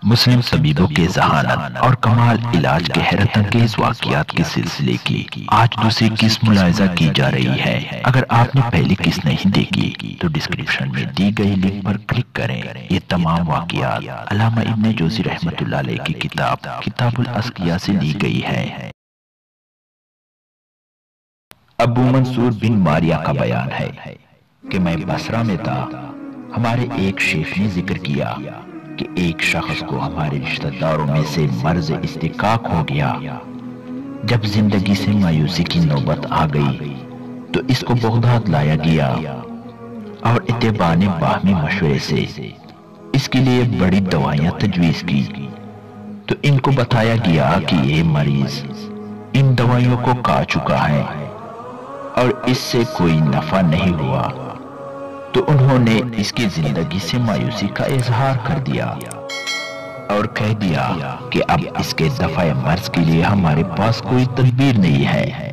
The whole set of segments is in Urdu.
مسلم طبیبوں کے ذہانت اور کمال علاج کے حیرت انگیز واقعات کے سلسلے کی آج دوسری قسط ملاحظہ کی جا رہی ہے۔ اگر آپ نے پہلی قسط نہیں دیکھی تو ڈسکرپشن میں دی گئی لنک پر کلک کریں۔ یہ تمام واقعات علامہ ابن جوزی رحمۃ اللہ علیہ کی کتاب کتاب الاسقیاء سے لی گئی ہے۔ ابو منصور بن ماریہ کا بیان ہے کہ میں بصرہ میں تھا۔ ہمارے ایک شیخ نے ذکر کیا کہ ایک شخص کو ہمارے رشتہ داروں میں سے مرض استحقاق ہو گیا۔ جب زندگی سے مایوسی کی نوبت آ گئی تو اس کو بغداد لایا گیا اور اتباع نے باہمی مشورے سے اس کے لیے بڑی دوائیاں تجویز کی تو ان کو بتایا گیا کہ یہ مریض ان دوائیوں کو کھا چکا ہے اور اس سے کوئی نفع نہیں ہوا، تو انہوں نے اس کی زندگی سے مایوسی کا اظہار کر دیا اور کہہ دیا کہ اب اس کے دفع مرض کے لیے ہمارے پاس کوئی تدبیر نہیں ہے۔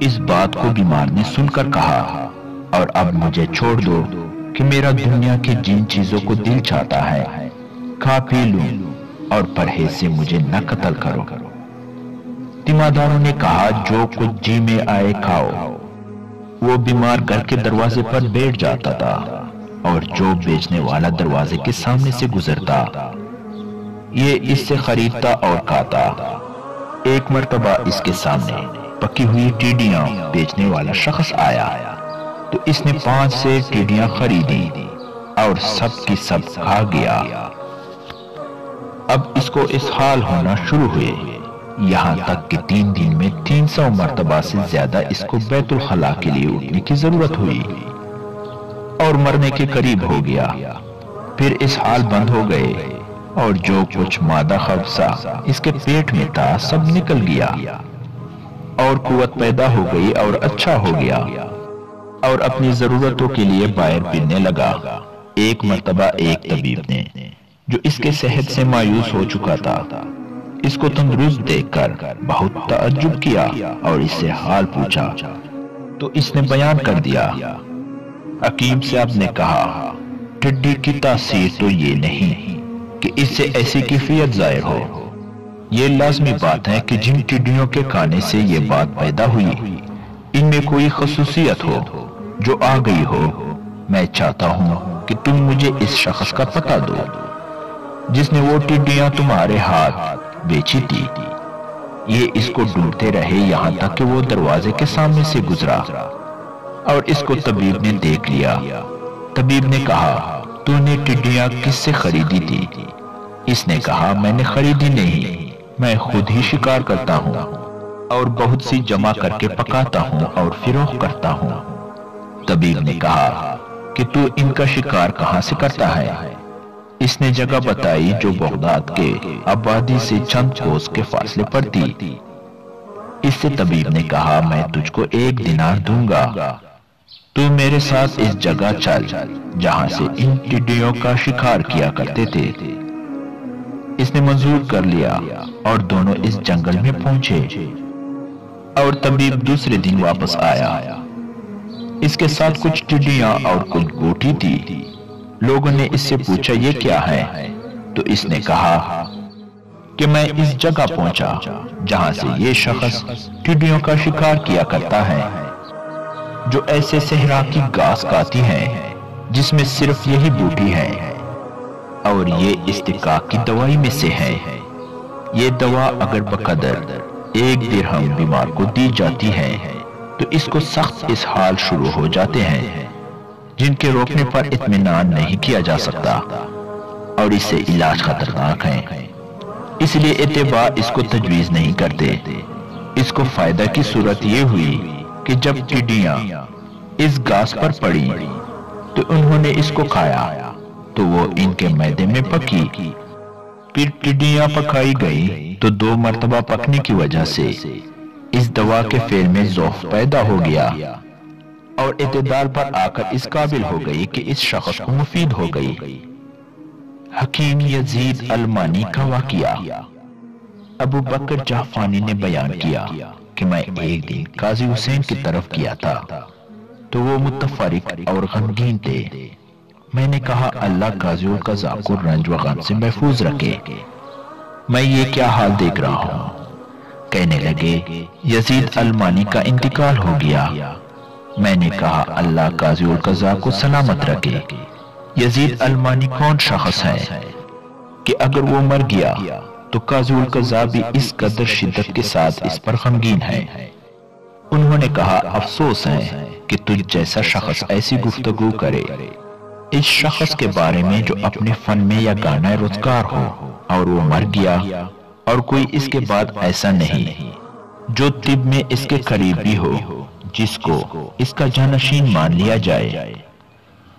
اس بات کو بیمار نے سن کر کہا، اور اب مجھے چھوڑ دو کہ میرا دنیا کی جن چیزوں کو دل چاہتا ہے کھا پی لوں، اور پرہیز سے مجھے نہ قتل کرو۔ تیمارداروں نے کہا جو کچھ جی میں آئے کھاؤ۔ وہ بیمار گھر کے دروازے پر بیٹھ جاتا تھا اور جو بیچنے والا دروازے کے سامنے سے گزرتا یہ اس سے خریدتا اور کھاتا۔ ایک مرتبہ اس کے سامنے پکی ہوئی ٹیڈیاں بیچنے والا شخص آیا تو اس نے 5 سے ٹیڈیاں خریدی اور سب کی سب کھا گیا۔ اب اس کو اسہال ہونا شروع ہوئے، یہاں تک کہ 3 دن میں 300 مرتبہ سے زیادہ اس کو بیت الخلاء کے لیے اٹھنے کی ضرورت ہوئی اور مرنے کے قریب ہو گیا۔ پھر اسہال بند ہو گئے اور جو کچھ مادہ خبثہ اس کے پیٹ میں تھا سب نکل گیا اور قوت پیدا ہو گئی اور اچھا ہو گیا اور اپنی ضرورتوں کے لیے باہر پھرنے لگا۔ ایک مرتبہ ایک طبیب نے جو اس کے صحت سے مایوس ہو چکا تھا اس کو تندرست دیکھ کر بہت تعجب کیا اور اس سے حال پوچھا تو اس نے بیان کر دیا۔ حکیم صاحب نے کہا ٹڈی کی تاثیر تو یہ نہیں کہ اس سے ایسی کیفیت ظاہر ہو، یہ لازمی بات ہے کہ جن ٹڈیوں کے کھانے سے یہ بات پیدا ہوئی ان میں کوئی خصوصیت ہو جو آ گئی ہو۔ میں چاہتا ہوں کہ تم مجھے اس شخص کا پتہ دو جس نے وہ ٹڈیاں تمہارے ہاتھ بیچی تھی۔ یہ اس کو ڈھونڈتے رہے یہاں تک کہ وہ دروازے کے سامنے سے گزرا اور اس کو طبیب نے دیکھ لیا۔ طبیب نے کہا تو نے ٹڈیاں کس سے خریدی تھی؟ اس نے کہا میں نے خریدی نہیں، میں خود ہی شکار کرتا ہوں اور بہت سی جمع کر کے پکاتا ہوں اور فروخت کرتا ہوں۔ طبیب نے کہا کہ تو ان کا شکار کہاں سے کرتا ہے؟ اس نے جگہ بتائی جو بغداد کے آبادی سے چند کوس کے فاصلے پر تھی۔ اس سے طبیب نے کہا میں تجھ کو 1 دینار دوں گا، تو میرے ساتھ اس جگہ چل جہاں سے ان ٹڈیوں کا شکار کیا کرتے تھے۔ اس نے منظور کر لیا اور دونوں اس جنگل میں پہنچے اور طبیب دوسرے دن واپس آیا۔ اس کے ساتھ کچھ ٹڈیاں اور کچھ گوٹھی تھی۔ لوگوں نے اس سے پوچھا یہ کیا ہے؟ تو اس نے کہا کہ میں اس جگہ پہنچا جہاں سے یہ شخص ٹڈیوں کا شکار کیا کرتا ہے جو ایسے صحرا کی گھاس کھاتی ہیں جس میں صرف یہی بوٹی ہے، اور یہ استحقاق کی دوائی میں سے ہے۔ یہ دوا اگر بقدر 1 درہم بیمار کو دی جاتی ہے تو اس کو سخت اسہال شروع ہو جاتے ہیں جن کے روکنے پر اطمینان نہیں کیا جا سکتا اور اس سے علاج خطرناک ہے، اس لیے اتباع اس کو تجویز نہیں کرتے۔ اس کو فائدہ کی صورت یہ ہوئی کہ جب ٹڈیاں اس گھاس پر پڑی تو انہوں نے اس کو کھایا تو وہ ان کے معدے میں پکی۔ پھر ٹڈیاں پکائی گئی تو 2 مرتبہ پکنے کی وجہ سے اس دوا کے فعل میں ضعف پیدا ہو گیا اور اعتدال پر آ کر اس قابل ہو گئی کہ اس شخص کو مفید ہو گئی۔ حکیم یزید المانی کا واقعہ۔ ابو بکر جعفانی نے بیان کیا کہ میں ایک دن قاضی حسین کی طرف کیا تھا تو وہ متفرق اور غمگین تھے۔ میں نے کہا اللہ قاضی القضاء کو رنج و غم سے محفوظ رکھے، میں یہ کیا حال دیکھ رہا ہوں۔ کہنے لگے یزید المانی کا انتقال ہو گیا۔ میں نے کہا اللہ قاضی القضاء کو سلامت رکھے۔ یزید المانی کون شخص ہے کہ اگر وہ مر گیا تو قاضی القضاء بھی اس قدر شدت کے ساتھ اس پر غمگین ہے۔ انہوں نے کہا افسوس ہے کہ تجھ جیسا شخص ایسی گفتگو کرے اس شخص کے بارے میں جو اپنے فن میں یا گانا روزگار ہو، اور وہ مر گیا اور کوئی اس کے بعد ایسا نہیں جو طب میں اس کے قریبی ہو جس کو اس کا جانشین مان لیا جائے۔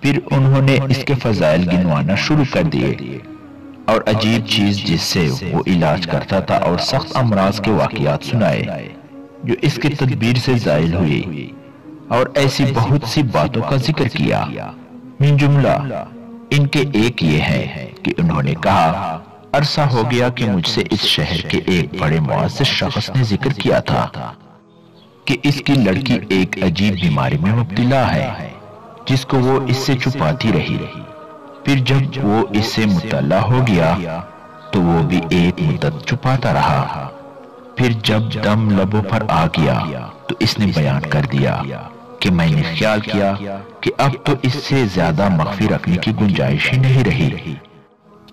پھر انہوں نے اس کے فضائل گنوانا شروع کر دیے اور عجیب چیز جس سے وہ علاج کرتا تھا اور سخت امراض کے واقعات سنائے جو اس کے تدبیر سے زائل ہوئی، اور ایسی بہت سی باتوں کا ذکر کیا۔ من جملہ ان کے ایک یہ ہے کہ انہوں نے کہا عرصہ ہو گیا کہ مجھ سے اس شہر کے ایک بڑے معزز شخص نے ذکر کیا تھا کہ اس کی لڑکی ایک عجیب بیماری میں مبتلا ہے جس کو وہ اس سے چھپاتی رہی۔ پھر جب وہ اس سے مطلع ہو گیا تو وہ بھی ایک مدت چھپاتا رہا۔ پھر جب دم لبوں پر آ گیا تو اس نے بیان کر دیا کہ میں نے خیال کیا کہ اب تو اس سے زیادہ مخفی رکھنے کی گنجائش ہی نہیں رہی،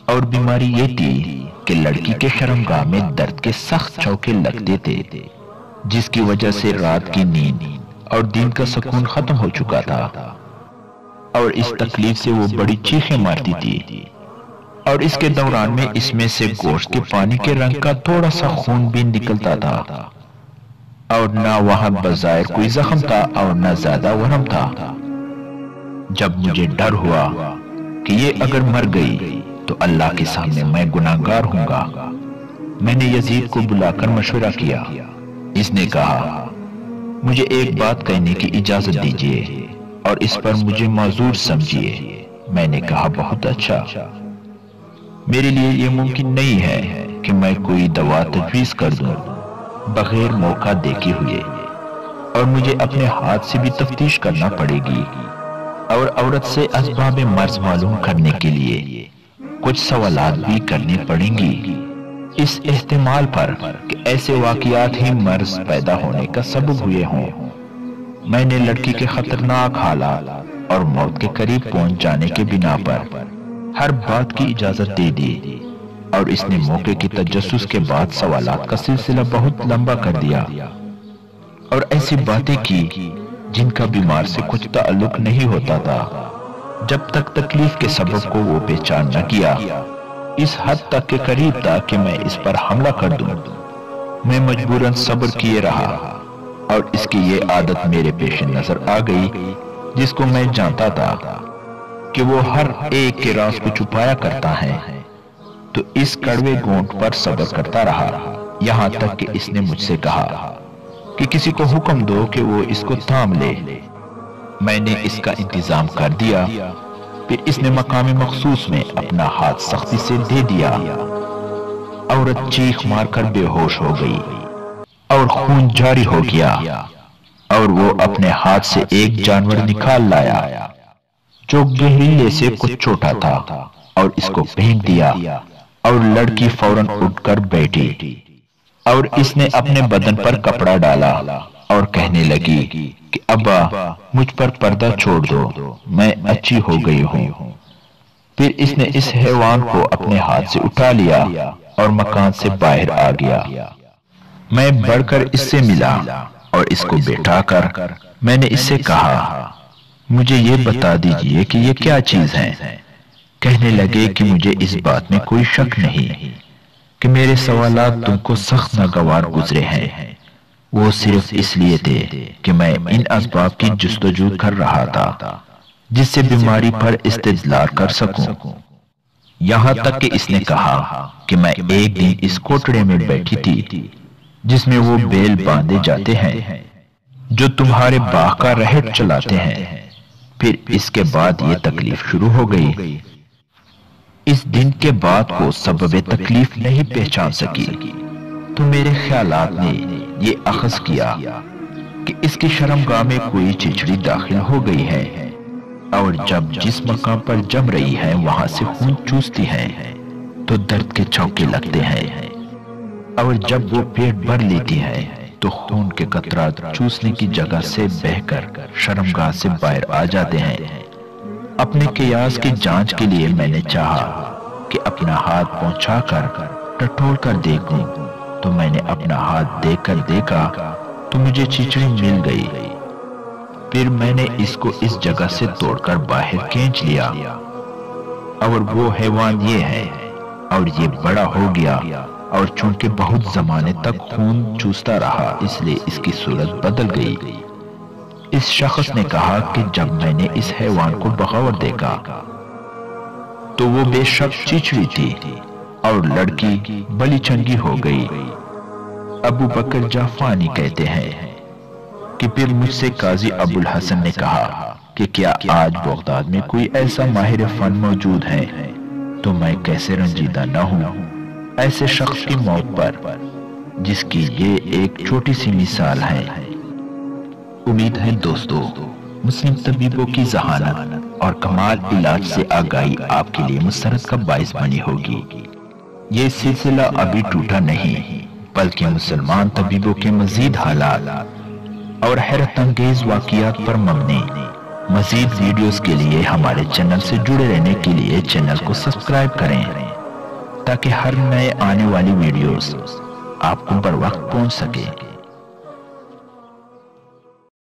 اور بیماری یہ تھی کہ لڑکی کے شرمگاہ میں درد کے سخت چوکے لگتے تھے جس کی وجہ سے رات کی نیند اور دن کا سکون ختم ہو چکا تھا، اور اس تکلیف سے وہ بڑی چیخیں مارتی تھی، اور اس کے دوران میں اس میں سے گوشت کے پانی کے رنگ کا تھوڑا سا خون بھی نکلتا تھا، اور نہ وہاں بظاہر کوئی زخم تھا اور نہ زیادہ ورم تھا۔ جب مجھے ڈر ہوا کہ یہ اگر مر گئی تو اللہ کے سامنے میں گناہگار ہوں گا، میں نے یزید کو بلا کر مشورہ کیا۔ اس نے کہا مجھے ایک بات کہنے کی اجازت دیجیے اور اس پر مجھے معذور سمجھیے۔ میں نے کہا بہت اچھا، میرے لیے یہ ممکن نہیں ہے کہ میں کوئی دوا تجویز کر دوں بغیر موقع دیکھے ہوئے، اور مجھے اپنے ہاتھ سے بھی تفتیش کرنا پڑے گی، اور عورت سے اسباب مرض معلوم کرنے کے لیے کچھ سوالات بھی کرنے پڑیں گی، اس احتمال پر کہ ایسے واقعات ہی مرض پیدا ہونے کا سبب ہوئے ہوں۔ میں نے لڑکی کے خطرناک حالات اور موت کے قریب پہنچ جانے کے بنا پر ہر بات کی اجازت دے دی، اور اس نے موقع کی تجسس کے بعد سوالات کا سلسلہ بہت لمبا کر دیا اور ایسی باتیں کی جن کا بیمار سے کچھ تعلق نہیں ہوتا تھا، جب تک تکلیف کے سبب کو وہ پہچان نہ کیا۔ اس حد تک کے قریب تھا کہ میں اس پر حملہ کر دوں۔ میں مجبوراً صبر کیے رہا، اور اس کی یہ عادت میرے پیش نظر آ گئی جس کو میں جانتا تھا کہ وہ ہر ایک کے راز کو چھپایا کرتا ہے، تو اس کڑوے گونٹ پر صبر کرتا رہا، یہاں تک کہ اس نے مجھ سے کہا کہ کسی کو حکم دو کہ وہ اس کو تھام لے۔ میں نے اس کا انتظام کر دیا، پھر اس نے مقام مخصوص میں اپنا ہاتھ سختی سے دے دیا۔ عورت چیخ مار کر بے ہوش ہو گئی اور خون جاری ہو گیا، اور وہ اپنے ہاتھ سے ایک جانور نکال لایا جو گہریلے سے کچھ چھوٹا تھا، اور اس کو پھینک دیا، اور لڑکی فوراً اٹھ کر بیٹھی، اور اس نے اپنے بدن پر کپڑا ڈالا اور کہنے لگی کہ ابا مجھ پر پردہ چھوڑ دو، میں اچھی ہو گئی ہوں۔ پھر اس نے اس حیوان کو اپنے ہاتھ سے اٹھا لیا اور مکان سے باہر آ گیا۔ میں بڑھ کر اس سے ملا اور اس کو بیٹھا کر میں نے اس سے کہا مجھے یہ بتا دیجئے کہ یہ کیا چیز ہے۔ کہنے لگے کہ مجھے اس بات میں کوئی شک نہیں کہ میرے سوالات تم کو سخت ناگوار گزرے ہیں، وہ صرف اس لیے تھے کہ میں ان اسباب کی جستجو کر رہا تھا جس سے بیماری پر استدلال کر سکوں۔ یہاں تک کہ اس نے کہا کہ میں ایک دن اس کوٹڑے میں بیٹھی تھی جس میں وہ بیل باندھے جاتے ہیں جو تمہارے باغ کا رہٹ چلاتے ہیں۔ پھر اس کے بعد یہ تکلیف شروع ہو گئی۔ اس دن کے بعد کو سبب تکلیف نہیں پہچان سکی تو میرے خیالات نے یہ اخذ کیا کہ اس کی شرمگاہ میں کوئی چچڑی داخل ہو گئی ہے۔ اور جب جس مقام پر جم رہی ہے وہاں سے خون چوستی ہے تو درد کے چوکے لگتے ہیں، اور جب وہ پیٹ بھر لیتی ہے تو خون کے قطرات چوسنے کی جگہ سے بہہ کر شرمگاہ سے باہر آ جاتے ہیں۔ اپنے قیاس کی جانچ کے لیے میں نے چاہا کہ اپنا ہاتھ پہنچا کر ٹٹول کر دیکھوں، تو میں نے اپنا ہاتھ دیکھ کر دیکھا تو مجھے چیچڑی مل گئی۔ پھر میں نے اس کو اس جگہ سے توڑ کر باہر کھینچ لیا، اور وہ حیوان یہ ہے، اور یہ بڑا ہو گیا، اور چونکہ بہت زمانے تک خون چوستا رہا اس لیے اس کی صورت بدل گئی۔ اس شخص نے کہا کہ جب میں نے اس حیوان کو بغور دیکھا تو وہ بے شک چیچڑی تھی اور لڑکی بلی چنگی ہو گئی۔ ابو بکر جعفانی کہتے ہیں کہ پھر مجھ سے قاضی ابو الحسن نے کہا کہ کیا آج بغداد میں کوئی ایسا ماہر فن موجود ہے؟ تو میں کیسے رنجیدہ نہ ہوں ایسے شخص کی موت پر جس کی یہ ایک چھوٹی سی مثال ہے۔ امید ہے دوستو مسلم طبیبوں کی ذہانت اور کمال علاج سے آگاہی آپ کے لیے مسرت کا باعث بنی ہوگی۔ یہ سلسلہ ابھی ٹوٹا نہیں بلکہ مسلمان طبیبوں کے مزید حالات اور حیرت انگیز واقعات پر مبنی مزید ویڈیوز کے لیے ہمارے چینل سے جڑے رہنے کے لیے چینل کو سبسکرائب کریں تاکہ ہر نئے آنے والی ویڈیوز آپ کو بر وقت پہنچ سکے۔